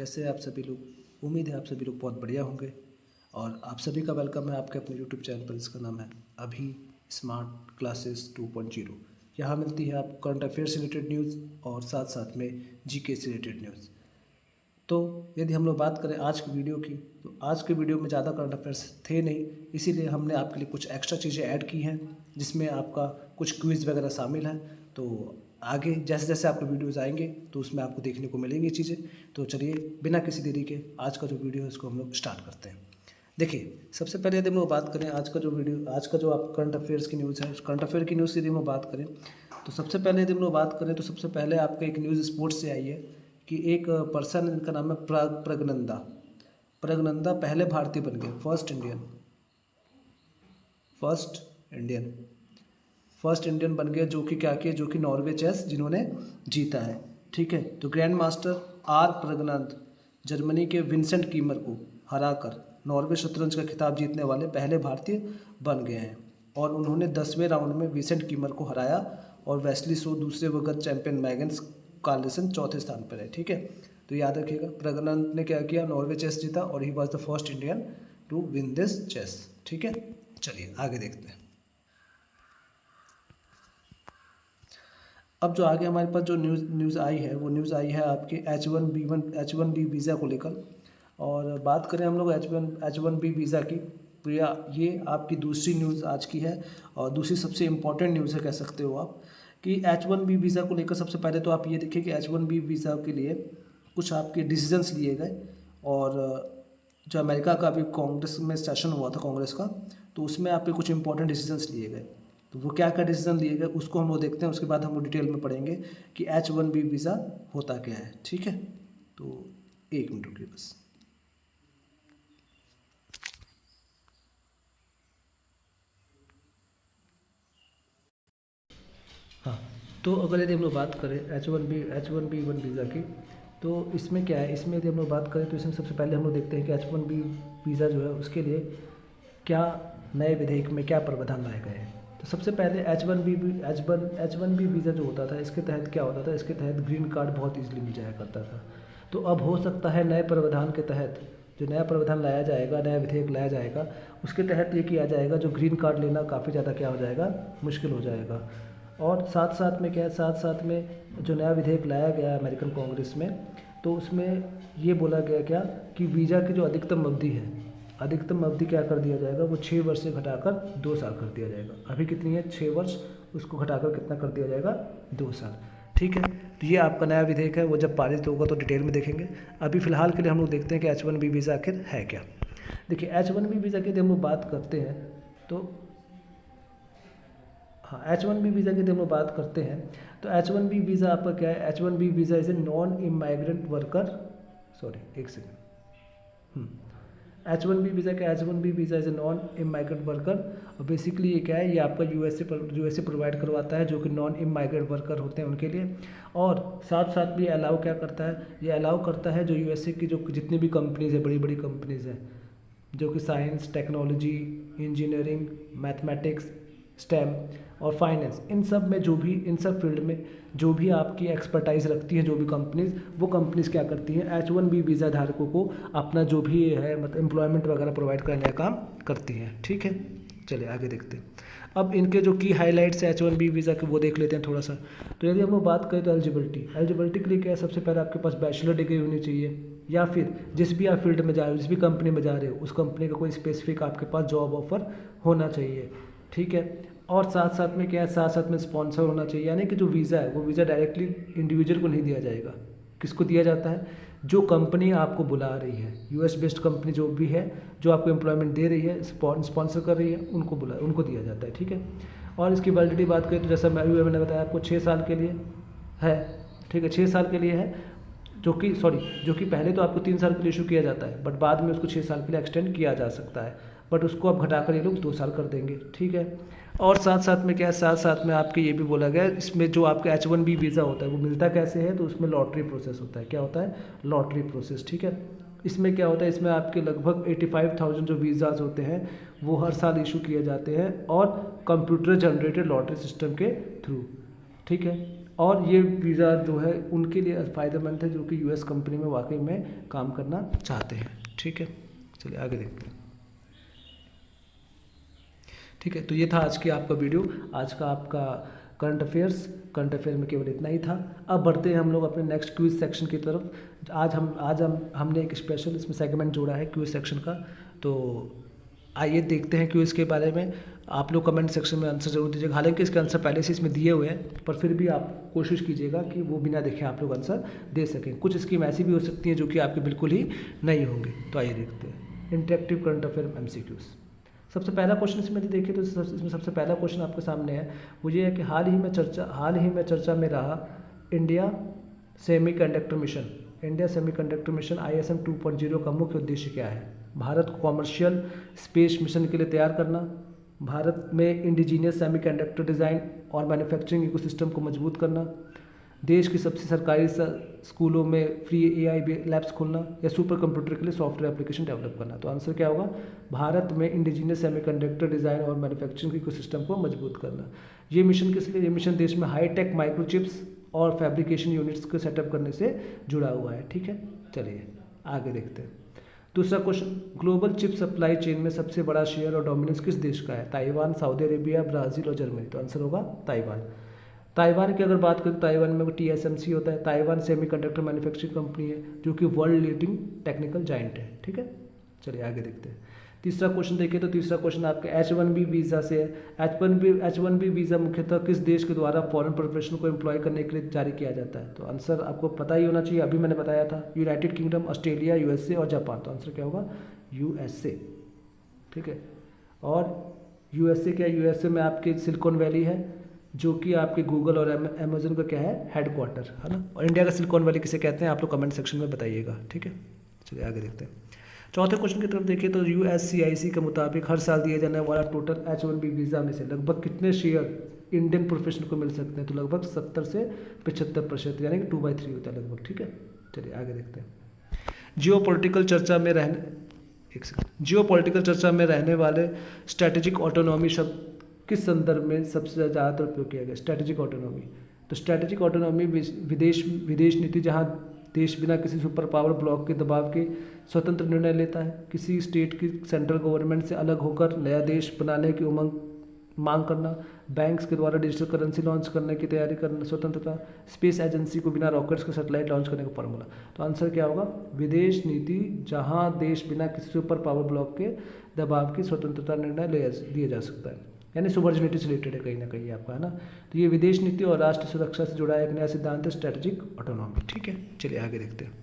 कैसे हैं आप सभी लोग। उम्मीद है आप सभी लोग बहुत बढ़िया होंगे और आप सभी का वेलकम है आपके अपने यूट्यूब चैनल पर, जिसका नाम है अभी स्मार्ट क्लासेस 2.0। यहाँ मिलती है आपको करंट अफेयर से रिलेटेड न्यूज़ और साथ साथ में जीके से रिलेटेड न्यूज़। तो यदि हम लोग बात करें आज की वीडियो की, तो आज के वीडियो में ज़्यादा करंट अफेयर्स थे नहीं, इसीलिए हमने आपके लिए कुछ एक्स्ट्रा चीज़ें ऐड की हैं, जिसमें आपका कुछ क्विज़ वगैरह शामिल है। तो आगे जैसे जैसे आपके वीडियोज़ आएंगे तो उसमें आपको देखने को मिलेंगी चीज़ें। तो चलिए बिना किसी देरी के आज का जो वीडियो है उसको हम लोग स्टार्ट करते हैं। देखिए, सबसे पहले यदि हम लोग बात करें आज का जो आप करंट अफेयर्स की न्यूज़ है, उस करंट अफेयर की न्यूज़ से यदि हम लोग बात करें, तो सबसे पहले यदि हम लोग बात करें तो सबसे पहले आपका एक न्यूज़ स्पोर्ट्स से आई है कि एक पर्सन, इनका नाम है प्रगनंदा पहले भारतीय बन गए, फर्स्ट इंडियन बन गया, जो कि क्या किया, जो कि नॉर्वे चेस जिन्होंने जीता है। ठीक है, तो ग्रैंड मास्टर आर प्रगनंद जर्मनी के विंसेंट कीमर को हराकर नॉर्वे शतरंज का खिताब जीतने वाले पहले भारतीय बन गए हैं। और उन्होंने 10वें राउंड में विंसेंट कीमर को हराया और वेस्ली सो दूसरे वक्त चैंपियन मैग्नस कार्लसन चौथे स्थान पर है। ठीक है, तो याद रखिएगा, प्रगनंद ने क्या किया, नॉर्वे चेस जीता और he was the first Indian to win this chess. ठीक है, चलिए आगे देखते हैं। अब जो आगे हमारे पास जो न्यूज़ आई है, वो न्यूज़ आई है आपके H1B वीज़ा को लेकर। और बात करें हम लोग H1B वीज़ा की, तो ये आपकी दूसरी न्यूज़ आज की है और दूसरी सबसे इम्पॉर्टेंट न्यूज़ है, कह सकते हो आप, कि H1B वीज़ा को लेकर सबसे पहले तो आप ये देखिए कि H1B वीज़ा के लिए कुछ आपके डिसीजंस लिए गए। और जो अमेरिका का अभी कांग्रेस में सेशन हुआ था कांग्रेस का, तो उसमें आपके कुछ इंपॉर्टेंट डिसीजंस लिए गए। तो वो क्या क्या डिसीजन लिए गए उसको हम लोग देखते हैं, उसके बाद हम लोग डिटेल में पढ़ेंगे कि H1B वीज़ा होता क्या है। ठीक है, तो एक मिनट रुकिए बस। हाँ, तो अगर यदि हम लोग बात करें H1B वीज़ा की, तो इसमें क्या है, इसमें यदि हम लोग बात करें तो इसमें सबसे पहले हम लोग देखते हैं कि H1B वीज़ा जो है उसके लिए क्या नए विधेयक में क्या प्रावधान लाए गए हैं। तो सबसे पहले H1B वीज़ा जो होता था, इसके तहत क्या होता था, इसके तहत ग्रीन कार्ड बहुत ईजिली मिल जाया करता था। तो अब हो सकता है नए प्रावधान के तहत, जो नया प्रावधान लाया जाएगा, नया विधेयक लाया जाएगा, उसके तहत ये किया जाएगा, जो ग्रीन कार्ड लेना काफ़ी ज़्यादा क्या हो जाएगा, मुश्किल हो जाएगा। और साथ साथ में क्या है, साथ साथ में जो नया विधेयक लाया गया है अमेरिकन कांग्रेस में, तो उसमें ये बोला गया क्या कि वीज़ा की जो अधिकतम अवधि है, अधिकतम अवधि क्या कर दिया जाएगा, वो 6 वर्ष से घटाकर 2 साल कर दिया जाएगा। अभी कितनी है, 6 वर्ष, उसको घटाकर कितना कर दिया जाएगा, 2 साल। ठीक है, तो ये आपका नया विधेयक है, वो जब पारित होगा तो डिटेल में देखेंगे। अभी फ़िलहाल के लिए हम लोग देखते हैं कि H1B वीज़ा आखिर है क्या। देखिए, H1B वीज़ा की यदि हम लोग बात करते हैं तो हाँ, H1B वीज़ा की यदि हम लोग बात करते हैं तो H1B वीज़ा आपका क्या है, H1B visa is a non immigrant worker, sorry एक सेकेंड, H1B वीज़ा क्या, H1B visa is a non immigrant worker. और बेसिकली ये क्या है, ये आपका यूएसए प्रोवाइड करवाता है, जो कि नॉन इमाइग्रेंट वर्कर होते हैं उनके लिए। और साथ साथ भी अलाउ क्या करता है, ये अलाउ करता है जो यूएसए की जो जितनी भी कंपनीज़ है, बड़ी बड़ी कंपनीज़ हैं, जो कि science, technology, engineering, mathematics, stem और फाइनेंस, इन सब फील्ड में जो भी आपकी एक्सपर्टाइज रखती है, जो भी कंपनीज़, वो कंपनीज़ क्या करती हैं, H1B वीज़ा धारकों को अपना जो भी है मतलब एम्प्लॉयमेंट वगैरह प्रोवाइड करने का काम करती हैं। ठीक है, चलिए आगे देखते हैं। अब इनके जो की हाईलाइट्स है H1B वीज़ा के, वो देख लेते हैं थोड़ा सा। तो यदि हम लोग बात करें तो एलिजिबिलिटी के लिए क्या है, सबसे पहले आपके पास बैचलर डिग्री होनी चाहिए, या फिर जिस भी आप फील्ड में जा रहे हो, जिस भी कंपनी में जा रहे हो, उस कंपनी का कोई स्पेसिफिक आपके पास जॉब ऑफर होना चाहिए। ठीक है, और साथ साथ में क्या है, साथ साथ में स्पॉन्सर होना चाहिए, यानी कि जो वीज़ा है वो वीज़ा डायरेक्टली इंडिविजुअल को नहीं दिया जाएगा। किसको दिया जाता है, जो कंपनी आपको बुला रही है, यूएस बेस्ड कंपनी जो भी है, जो आपको एम्प्लॉयमेंट दे रही है, स्पॉन्सर कर रही है, उनको दिया जाता है। ठीक है, और इसकी वैलिडिटी बात करें तो जैसा मैंने बताया आपको 6 साल के लिए है। ठीक है, 6 साल के लिए है, जो कि पहले तो आपको 3 साल के लिए इशू किया जाता है, बट बाद में उसको 6 साल के लिए एक्सटेंड किया जा सकता है, बट उसको अब घटाकर ये लोग 2 साल कर देंगे। ठीक है, और साथ साथ में क्या है, साथ साथ में आपके ये भी बोला गया है, इसमें जो आपका H1B वीज़ा होता है वो मिलता कैसे है, तो उसमें लॉटरी प्रोसेस होता है। क्या होता है, लॉटरी प्रोसेस। ठीक है, इसमें क्या होता है, इसमें आपके लगभग 85,000 जो वीज़ाज होते हैं वो हर साल इशू किए जाते हैं, और कंप्यूटर जनरेटेड लॉटरी सिस्टम के थ्रू। ठीक है, और ये वीज़ा जो है उनके लिए फ़ायदेमंद है जो कि यूएस कंपनी में वाकई में काम करना चाहते हैं। ठीक है, चलिए आगे देखते हैं। ठीक है, तो ये था आज की आपका वीडियो, आज का आपका करंट अफेयर में केवल इतना ही था। अब बढ़ते हैं हम लोग अपने नेक्स्ट क्विज सेक्शन की तरफ। आज हमने एक स्पेशल इसमें सेगमेंट जोड़ा है क्विज सेक्शन का। तो आइए देखते हैं क्विज के बारे में। आप लोग कमेंट सेक्शन में आंसर जरूर दीजिएगा। हालांकि इसके आंसर पहले से इसमें दिए हुए हैं, पर फिर भी आप कोशिश कीजिएगा कि वो बिना देखे आप लोग आंसर दे सकें। कुछ स्कीम ऐसी भी हो सकती हैं जो कि आपके बिल्कुल ही नहीं होंगे। तो आइए देखते हैं इंटरेक्टिव करंट अफेयर MCQs। सबसे पहला क्वेश्चन इसमें देखिए तो इसमें सबसे पहला क्वेश्चन आपके सामने है, वो ये है कि हाल ही में चर्चा में रहा इंडिया सेमीकंडक्टर मिशन ISM 2.0 का मुख्य उद्देश्य क्या है? भारत को कॉमर्शियल स्पेस मिशन के लिए तैयार करना, भारत में इंडिजीनियस सेमीकंडक्टर डिज़ाइन और मैन्युफैक्चरिंग इकोसिस्टम को मजबूत करना, देश की सबसे सरकारी स्कूलों में फ्री AI लैब्स खोलना, या सुपर कंप्यूटर के लिए सॉफ्टवेयर एप्लीकेशन डेवलप करना। तो आंसर क्या होगा? भारत में इंडिजीनियस सेमीकंडक्टर डिज़ाइन और मैन्युफैक्चरिंग इकोसिस्टम को मजबूत करना। ये मिशन किस लिए? ये मिशन देश में हाईटेक माइक्रोचिप्स और फैब्रिकेशन यूनिट्स को सेटअप करने से जुड़ा हुआ है। ठीक है, चलिए आगे देखते हैं। दूसरा question, global chip supply chain में सबसे बड़ा शेयर और डोमिनेंस किस देश का है? ताइवान, सऊदी अरेबिया, ब्राज़ील और जर्मनी। तो आंसर होगा ताइवान की अगर बात करें, ताइवान में TSMC होता है। ताइवान सेमीकंडक्टर मैन्युफैक्चरिंग कंपनी है जो कि वर्ल्ड लीडिंग टेक्निकल जाइंट है। ठीक है, चलिए आगे देखते हैं। तीसरा क्वेश्चन देखिए तो तीसरा क्वेश्चन आपके H1B वीज़ा से है। H1B वीज़ा मुख्यतः किस देश के द्वारा फॉरेन प्रोफेशनल को एम्प्लॉय करने के लिए जारी किया जाता है? तो आंसर आपको पता ही होना चाहिए, अभी मैंने बताया था, यूनाइटेड किंगडम, ऑस्ट्रेलिया, USA और जापान। तो आंसर क्या होगा? USA। ठीक है, और USA में आपके सिलिकॉन वैली है जो कि आपके गूगल और अमेजन का क्या है? हेडक्वार्टर है ना। और इंडिया का सिलिकॉन वैली किसे कहते हैं आप लोग कमेंट सेक्शन में बताइएगा। ठीक है, चलिए आगे देखते हैं। चौथे क्वेश्चन की तरफ देखिए तो USCIC के मुताबिक हर साल दिए जाने वाला टोटल H1B वीज़ा में से लगभग कितने शेयर इंडियन प्रोफेशनल को मिल सकते हैं? तो लगभग 70 से 75%, यानी कि 2/3 होता है लगभग। ठीक है, चलिए आगे देखते हैं। जियोपॉलिटिकल चर्चा में रहने वाले स्ट्रैटेजिक ऑटोनॉमी शब्द किस संदर्भ में सबसे ज़्यादातर उपयोग किया गया? Strategic autonomy. तो स्ट्रैटेजिक ऑटोनॉमी विदेश नीति जहाँ देश बिना किसी सुपर पावर ब्लॉक के दबाव के स्वतंत्र निर्णय लेता है, किसी स्टेट की सेंट्रल गवर्नमेंट से अलग होकर नया देश बनाने की मांग करना, बैंक्स के द्वारा डिजिटल करेंसी लॉन्च करने की तैयारी करना, स्वतंत्रता, स्पेस एजेंसी को बिना रॉकेट्स के सैटेलाइट लॉन्च करने का फॉर्मूला। तो आंसर क्या होगा? विदेश नीति जहां देश बिना किसी सुपर पावर ब्लॉक के दबाव की स्वतंत्रता निर्णय दिया जा सकता है, यानी सुवर्जिनिटी से रिलेटेड है कहीं ना कहीं आपका, है ना। तो ये विदेश नीति और राष्ट्र सुरक्षा से जुड़ा एक नया सिद्धांत है, स्ट्रैटेजिक ऑटोनॉमी। ठीक है, चलिए आगे देखते हैं।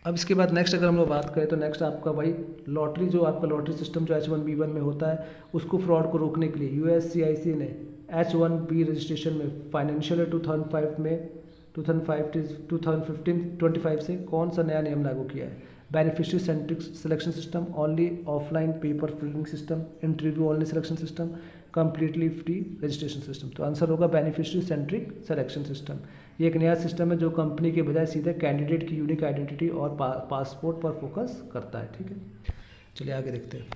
अब इसके बाद नेक्स्ट अगर हम लोग बात करें तो नेक्स्ट आपका वही लॉटरी, जो आपका लॉटरी सिस्टम जो H1B1 में होता है, उसको फ्रॉड को रोकने के लिए USCIC ने H1B रजिस्ट्रेशन में फाइनेंशियल 2015 से कौन सा नया नियम लागू किया है? Beneficiary centric selection system, only offline paper filling system, interview only selection system, completely free registration system. तो आंसर होगा बेनिफिशियरी सेंट्रिक सिलेक्शन सिस्टम। ये एक नया सिस्टम है जो कंपनी के बजाय सीधे कैंडिडेट की यूनिक आइडेंटिटी और पासपोर्ट पर फोकस करता है। ठीक है, चलिए आगे देखते हैं।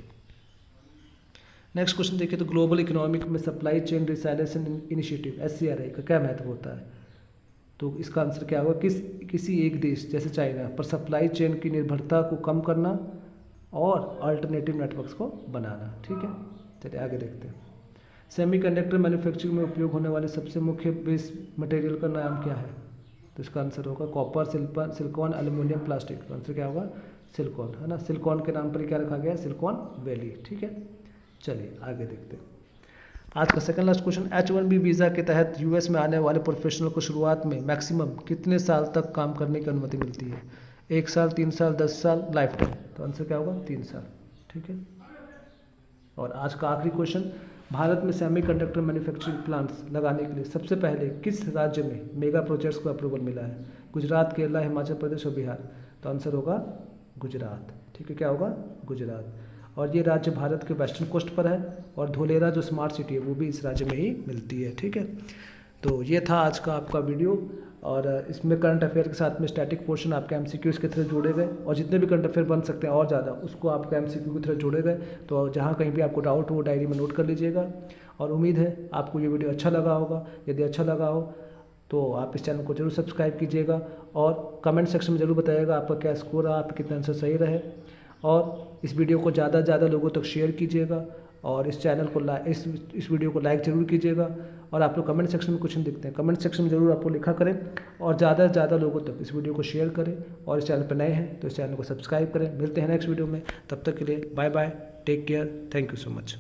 नेक्स्ट क्वेश्चन देखिए तो ग्लोबल इकोनॉमिक में supply chain resilience initiative SCRI का क्या महत्व होता है? तो इसका आंसर क्या होगा? किसी एक देश जैसे चाइना पर सप्लाई चेन की निर्भरता को कम करना और अल्टरनेटिव नेटवर्क्स को बनाना। ठीक है, चलिए आगे देखते हैं। सेमीकंडक्टर मैन्युफैक्चरिंग में उपयोग होने वाले सबसे मुख्य बेस मटेरियल का नाम क्या है? तो इसका आंसर होगा कॉपर, सिलिकॉन, एल्यूमिनियम, प्लास्टिक। तो आंसर क्या होगा? सिलिकॉन, है ना। सिलिकॉन के नाम पर क्या रखा गया? Silicon valley. ठीक है, चलिए आगे देखते हैं। आज का second last question, H1B visa के तहत US में आने वाले प्रोफेशनल को शुरुआत में मैक्सिमम कितने साल तक काम करने की अनुमति मिलती है? 1 साल, 3 साल, 10 साल, लाइफ टाइम। तो आंसर क्या होगा? 3 साल। ठीक है, और आज का आखिरी क्वेश्चन, भारत में सेमीकंडक्टर मैन्युफैक्चरिंग प्लांट्स लगाने के लिए सबसे पहले किस राज्य में मेगा प्रोजेक्ट्स को अप्रूवल मिला है? गुजरात, केरला, हिमाचल प्रदेश और बिहार। तो आंसर होगा गुजरात। ठीक है, क्या होगा? गुजरात। और ये राज्य भारत के वेस्टर्न कोस्ट पर है और धोलेरा जो स्मार्ट सिटी है वो भी इस राज्य में ही मिलती है। ठीक है, तो ये था आज का आपका वीडियो, और इसमें करंट अफेयर के साथ में स्टैटिक पोर्शन आपके MCQs के थ्रू जोड़े गए, और जितने भी करंट अफेयर बन सकते हैं और ज़्यादा उसको आपका MCQ के थ्रू जोड़े गए। तो जहाँ कहीं भी आपको डाउट हो डायरी में नोट कर लीजिएगा। और उम्मीद है आपको ये वीडियो अच्छा लगा होगा। यदि अच्छा लगा हो तो आप इस चैनल को जरूर सब्सक्राइब कीजिएगा और कमेंट सेक्शन में ज़रूर बताइएगा आपका क्या स्कोर रहा, आपके कितने आंसर सही रहे। और इस वीडियो को ज़्यादा से ज़्यादा लोगों तक शेयर कीजिएगा और इस चैनल को इस वीडियो को लाइक ज़रूर कीजिएगा। और आप लोग कमेंट सेक्शन में कुछ नहीं दिखते हैं, कमेंट सेक्शन में ज़रूर आप लोग लिखा करें और ज़्यादा से ज़्यादा लोगों तक इस वीडियो को शेयर करें। और इस चैनल पर नए हैं तो इस चैनल को सब्सक्राइब करें। मिलते हैं नेक्स्ट वीडियो में, तब तक के लिए bye bye, take care, thank you so much.